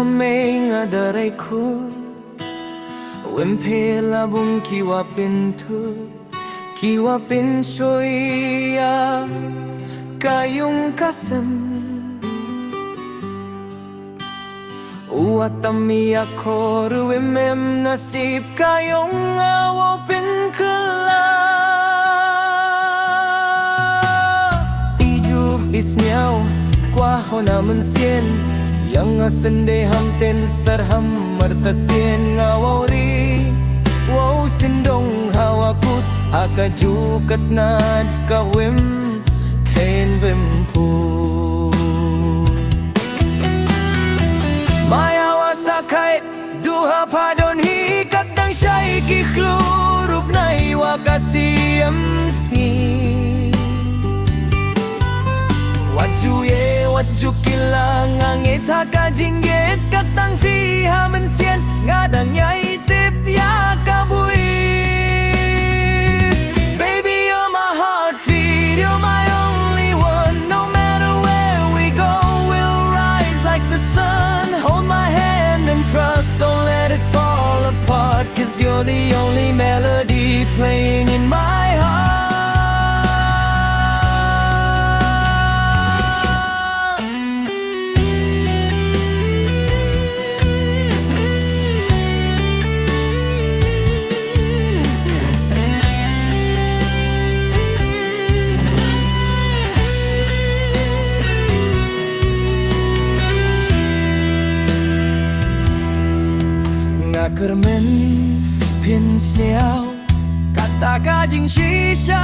hamengadarayku Wempelabong kiwapintu Kiwapin soya kayong kasam Uwatami ako ruwimem nasib kayong awapin kala Ijub isnyaw kwaho naman sien Yang asende hamten sarham martasien ngawari Wow sindong hawakut akajukat nad kawim kain vimpu Mayawa sakait duha padon hikat ng siya'y kiklurup na iwa kasiyam sngi Waju kilang ang itaka jinggit katang piha mensien ngadang yai tip ya kabuit Baby you're my heartbeat, you're my only one No matter where we go we'll rise like the sun Hold my hand and trust, don't let it fall apart Cause you're the only melody playing in my heart Kermen pin sniao kata kajing shisha